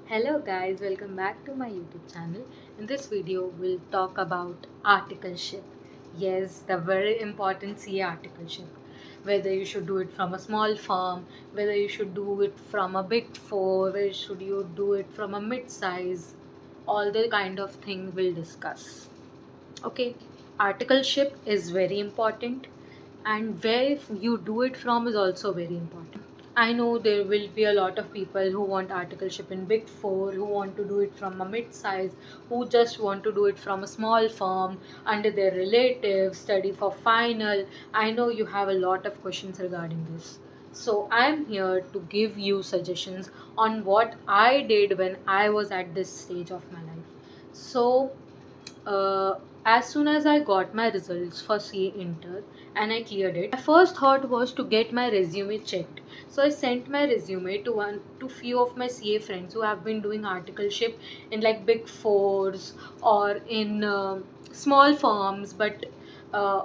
Hello guys, welcome back to my YouTube channel. In this video, we'll talk about articleship. Yes, the very important CA articleship. Whether you should do it from a small firm, whether you should do it from a BIG4, whether should you do it from a mid-size, all the kind of things we'll discuss. Okay, articleship is very important, and where you do it from is also very important. I know there will be a lot of people who want articleship in Big Four, who want to do it from a mid size, who just want to do it from a small firm under their relatives, study for final. I know you have a lot of questions regarding this. So I'm here to give you suggestions on what I did when I was at this stage of my life. So uh, as soon as I got my results for CA Inter and I cleared it, my first thought was to get my resume checked. So I sent my resume to few of my CA friends who have been doing articleship in like big fours or in small firms, but uh,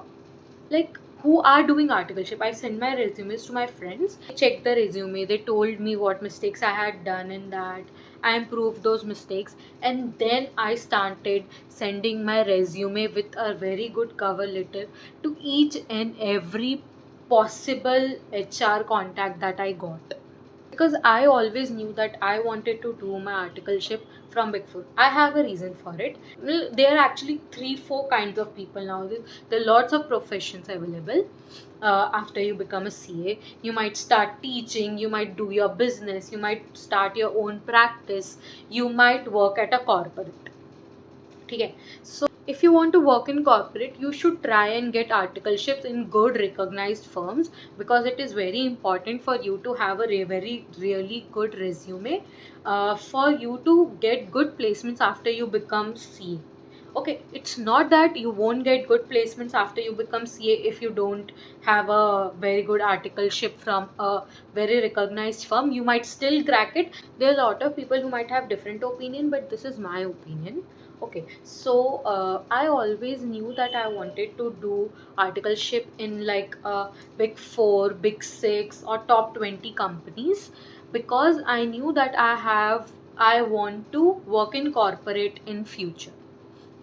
like who are doing articleship. I sent my resumes to my friends. They checked the resume. They told me what mistakes I had done in that. I improved those mistakes, and then I started sending my resume with a very good cover letter to each and every possible HR contact that I got, because I always knew that I wanted to do my articleship from Big Four. I have a reason for it. Well, there are actually three, four kinds of people now. There are lots of professions available. After you become a CA, you might start teaching, you might do your business, you might start your own practice, you might work at a corporate. Okay, so if you want to work in corporate, you should try and get articleships in good recognized firms, because it is very important for you to have a very really good resume, for you to get good placements after you become CA. Okay, it's not that you won't get good placements after you become CA if you don't have a very good articleship from a very recognized firm. You might still crack it. There are a lot of people who might have different opinion, but this is my opinion. Okay, so I always knew that I wanted to do articleship in like big four, big six, or top 20 companies, because I knew that I want to work in corporate in future.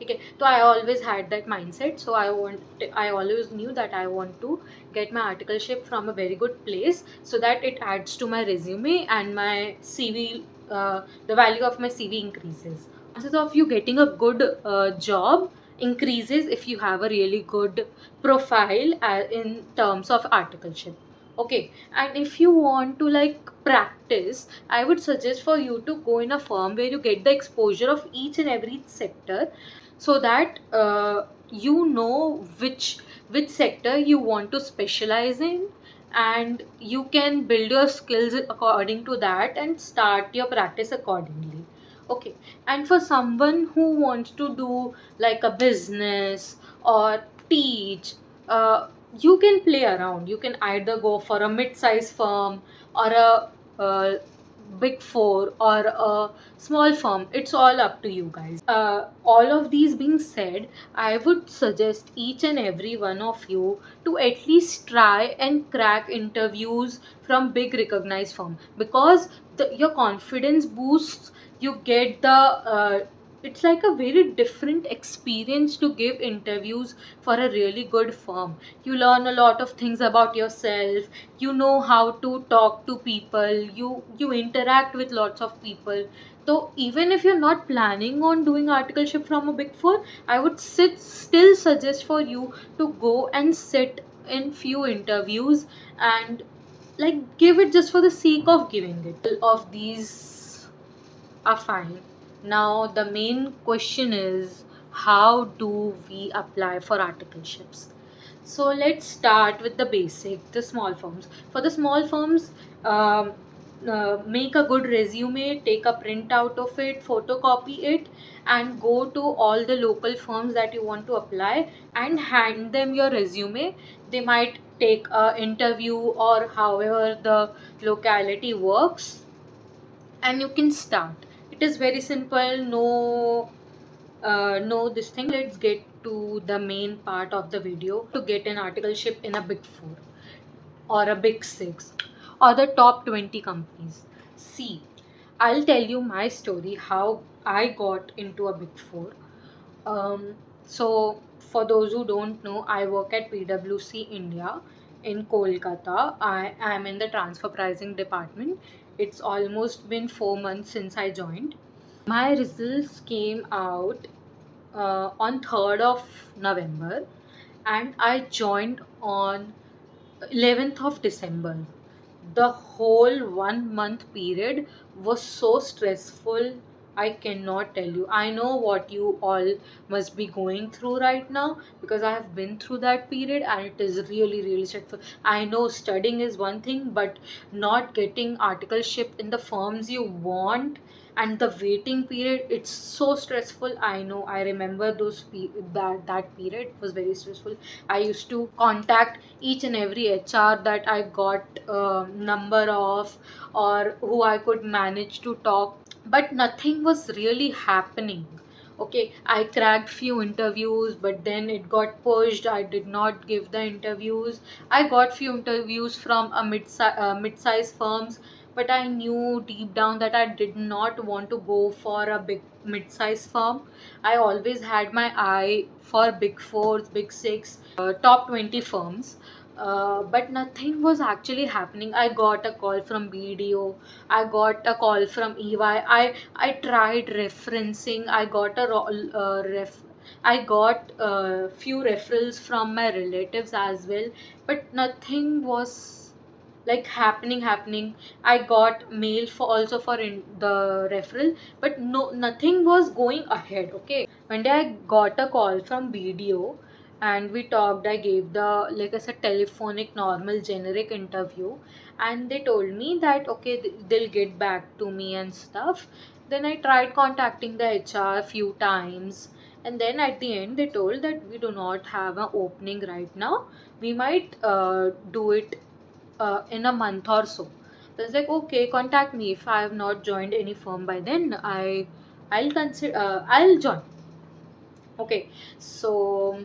Okay, so I always had that mindset. So I always knew that I want to get my articleship from a very good place, so that it adds to my resume and my CV. The value of my CV increases. Chances of you getting a good job increases if you have a really good profile in terms of articleship. Okay, and if you want to like practice, I would suggest for you to go in a firm where you get the exposure of each and every sector, so that you know which sector you want to specialize in, and you can build your skills according to that and start your practice accordingly. Okay, and for someone who wants to do like a business or teach, you can play around. You can either go for a mid-size firm or a big four or a small firm. It's all up to you guys. All of these being said, I would suggest each and every one of you to at least try and crack interviews from big recognized firm, because your confidence boosts. You get the it's like a very different experience to give interviews for a really good firm. You learn a lot of things about yourself. You know how to talk to people. You interact with lots of people. So even if you're not planning on doing articleship from a big four, I would still suggest for you to go and sit in few interviews and like give it just for the sake of giving it. All of these are fine. Now the main question is, how do we apply for articleships? So let's start with the basic, the small firms. For the small firms, make a good resume, take a printout of it, photocopy it, and go to all the local firms that you want to apply and hand them your resume. They might take a interview or however the locality works, and you can start. It is very simple. No this thing. Let's get to the main part of the video. To get an articleship in a big four or a big six or the top 20 companies, see, I'll tell you my story how I got into a Big Four. Um, so, for those who don't know, I work at PwC India in Kolkata. I am in the transfer pricing department. It's almost been 4 months since I joined. My results came out on 3rd of November, and I joined on 11th of December. The whole 1 month period was so stressful. I cannot tell you. I know what you all must be going through right now because I have been through that period and it is really, really stressful. I know studying is one thing, but not getting articleship in the firms you want and the waiting period, it's so stressful. I know, I remember that period was very stressful. I used to contact each and every HR that I got number of, or who I could manage to talk, but nothing was really happening. Okay, I cracked few interviews, but then it got pushed. I did not give the interviews. I got few interviews from a mid-size firms, but I knew deep down that I did not want to go for a big mid-size firm. I always had my eye for big fours, big six, top 20 firms. But nothing was actually happening. I got a call from BDO. I got a call from EY. I tried referencing. I got few referrals from my relatives as well, but nothing was like happening. I got mail for also for the referral, but no, nothing was going ahead. Okay, one day I got a call from BDO and we talked. I gave the, like I said, telephonic normal generic interview, and they told me that okay, they'll get back to me and stuff. Then I tried contacting the HR few times, and then at the end they told that we do not have an opening right now. We might do it in a month or so. So it's like, okay, contact me if I have not joined any firm by then. I'll consider. I'll join. Okay, so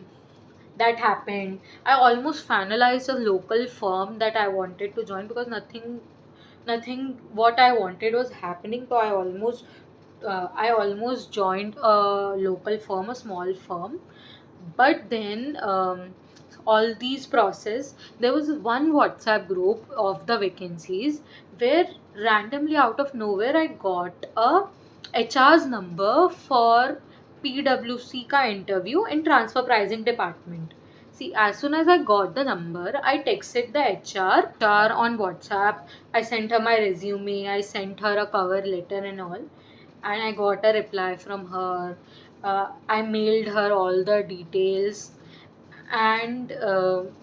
that happened. I almost finalized a local firm that I wanted to join because nothing what I wanted was happening. So I almost joined a local firm, a small firm. But then all these process, there was one WhatsApp group of the vacancies where randomly out of nowhere I got a HR's number for PwC ka interview in transfer pricing department. See, as soon as I got the number, I texted the HR on WhatsApp. I sent her my resume, I sent her a cover letter and all, and I got a reply from her. I mailed her all the details, and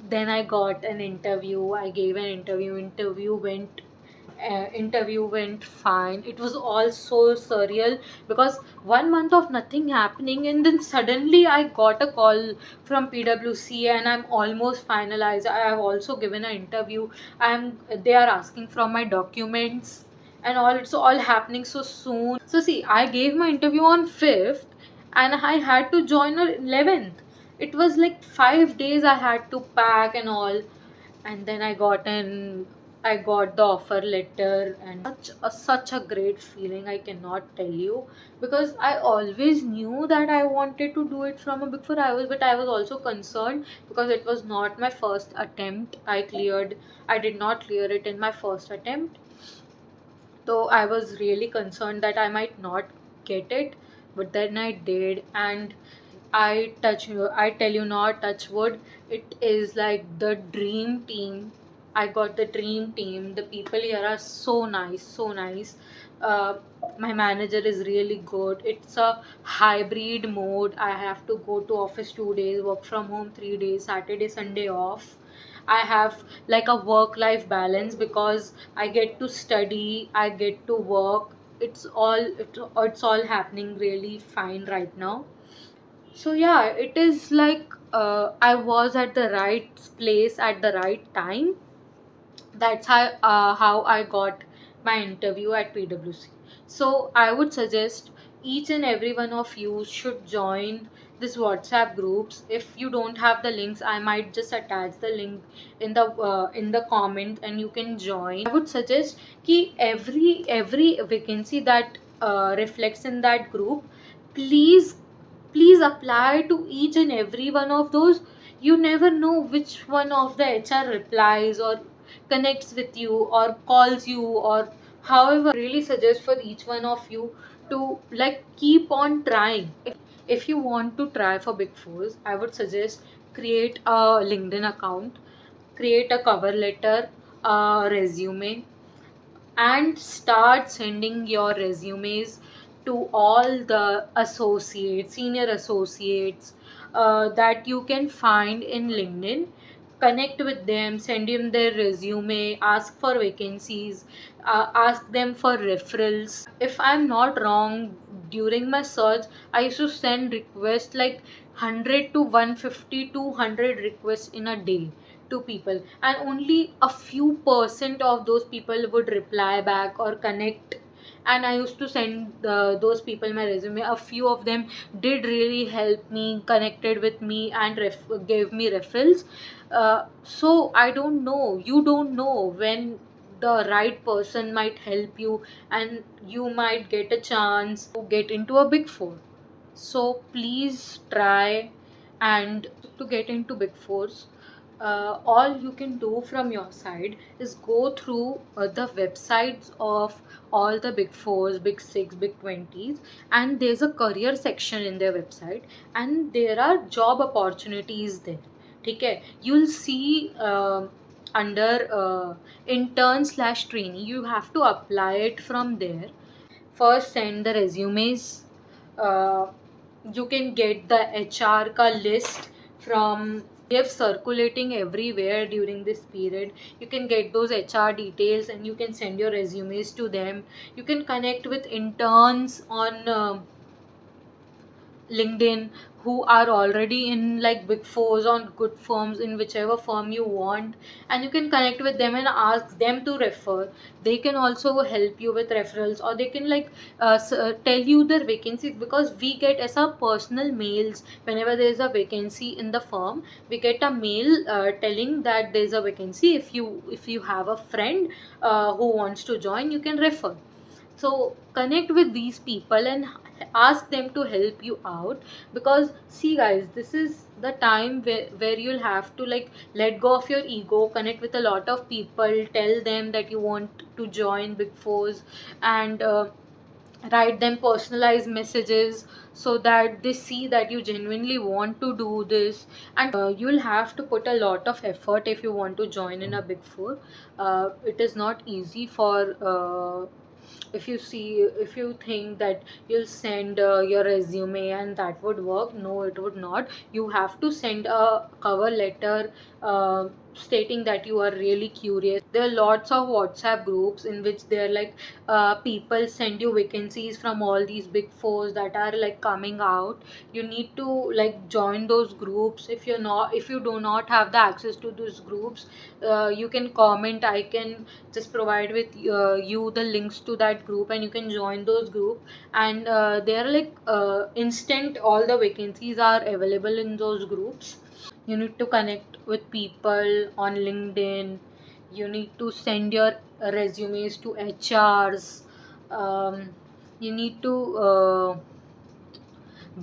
then I got an interview. I gave an interview. Interview went fine. It was all so surreal because 1 month of nothing happening, and then suddenly I got a call from PwC, and I'm almost finalized. I have also given an interview. They are asking from my documents and all. It's all happening so soon. So see, I gave my interview on 5th, and I had to join on 11th. It was like 5 days I had to pack and all, and then I got the offer letter, and such a great feeling, I cannot tell you, because I always knew that I wanted to do it from a big four. But I was also concerned because it was not my first attempt. I did not clear it in my first attempt, so I was really concerned that I might not get it, but then I did, and I tell you not, touch wood, it is like the dream team. I got the dream team. The people here are so nice, so nice. Uh, my manager is really good. It's a hybrid mode. I have to go to office 2 days, work from home 3 days, Saturday, Sunday off. I have like a work life balance because I get to study, I get to work. It's all happening really fine right now. So yeah, it is like I was at the right place at the right time. That's how I got my interview at PwC. So I would suggest each and every one of you should join this WhatsApp groups. If you don't have the links, I might just attach the link in the comment and you can join. I would suggest कि every vacancy that reflects in that group, please please apply to each and every one of those. You never know which one of the HR replies or connects with you or calls you, or however. Really suggest for each one of you to like keep on trying. If you want to try for Big Fours, I would suggest create a LinkedIn account, create a cover letter, a resume, and start sending your resumes to all the associates, senior associates that you can find in LinkedIn. Connect with them, send them their resume, ask for vacancies, ask them for referrals. If I'm not wrong, during my search, I used to send requests like 100 to 150 to 100 requests in a day to people, and only a few percent of those people would reply back or connect. And I used to send those people my resume. A few of them did really help me, connected with me, and gave me referrals. So I don't know, you don't know when the right person might help you, and you might get a chance to get into a Big Four. So please try. And to get into Big Fours, all you can do from your side is go through the websites of all the Big Fours, Big Six, Big 20s, and there's a career section in their website, and there are job opportunities there. Okay, you'll see under intern/trainee, you have to apply it from there. First send the resumes. uh, you can get the HR ka list from they have circulating everywhere during this period. You can get those HR details and you can send your resumes to them. You can connect with interns on LinkedIn who are already in like Big Fours on good firms in whichever firm you want, and you can connect with them and ask them to refer. They can also help you with referrals, or they can like tell you their vacancies, because we get as a personal mails whenever there is a vacancy in the firm. We get a mail telling that there is a vacancy. If you have a friend who wants to join, you can refer. So connect with these people and ask them to help you out. Because see guys, this is the time where you'll have to like let go of your ego, connect with a lot of people, tell them that you want to join Big Fours, and write them personalized messages so that they see that you genuinely want to do this. And you'll have to put a lot of effort if you want to join in a Big Four. It is not easy for if you think that you'll send your resume and that would work. No, it would not. You have to send a cover letter stating that you are really curious. There are lots of WhatsApp groups in which they're like people send you vacancies from all these Big Fours that are like coming out. You need to like join those groups. If you do not have the access to those groups, you can comment. I can just provide with you the links to that group, and you can join those group. And they are like instant, all the vacancies are available in those groups. You need to connect with people on LinkedIn. You need to send your resumes to HRs. You need to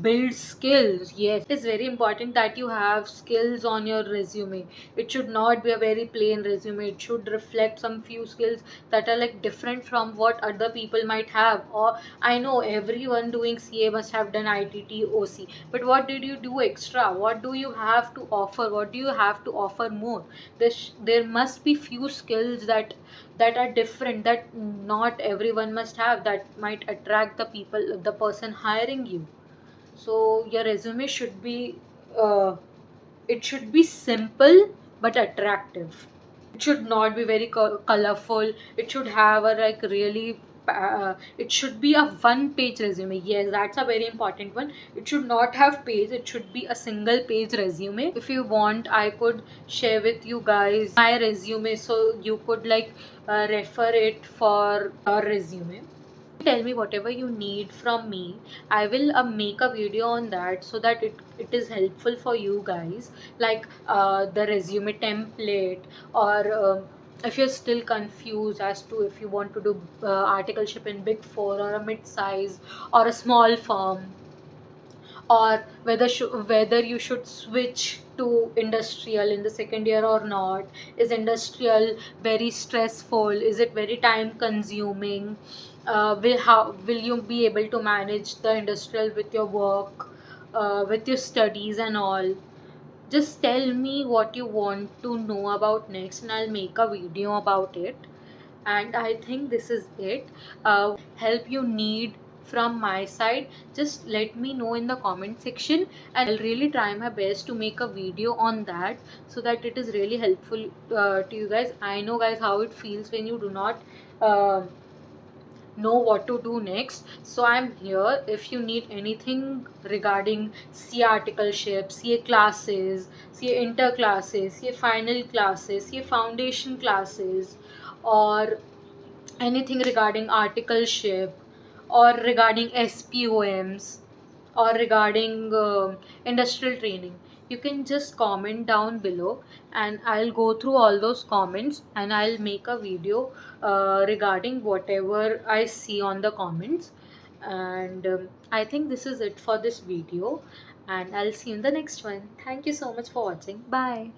build skills. Yes, it is very important that you have skills on your resume. It should not be a very plain resume. It should reflect some few skills that are like different from what other people might have. Or I know everyone doing CA must have done ITT OC, but what did you do extra? What do you have to offer? What do you have to offer more? There must be few skills that are different, that not everyone must have, that might attract the person hiring you. So your resume should be uh, it should be simple but attractive. It should not be very colorful. It should have a like really it should be a one page resume. Yes, that's a very important one. It should not have page. It should be a single page resume. If you want, I could share with you guys my resume so you could like refer it for your resume. tell me whatever you need from me. I will make a video on that so that it is helpful for you guys, like the resume template, or if you're still confused as to if you want to do articleship in big four or a mid size or a small firm, or whether you should switch to industrial in the second year or not. Is industrial very stressful? Is it very time consuming? Will you be able to manage the industrial with your work, with your studies and all? Just tell me what you want to know about next, and I'll make a video about it. And I think this is it. Help you need from my side, just let me know in the comment section, and I'll really try my best to make a video on that, so that it is really helpful to you guys. I know guys how it feels when you do not uh, know what to do next. So I'm here if you need anything regarding CA articleship, CA classes, CA inter classes, CA final classes, CA foundation classes, or anything regarding articleship, or regarding SPOMs, or regarding industrial training. You can just comment down below, and I'll go through all those comments, and I'll make a video regarding whatever I see on the comments. And I think this is it for this video, and I'll see you in the next one. Thank you so much for watching. Bye.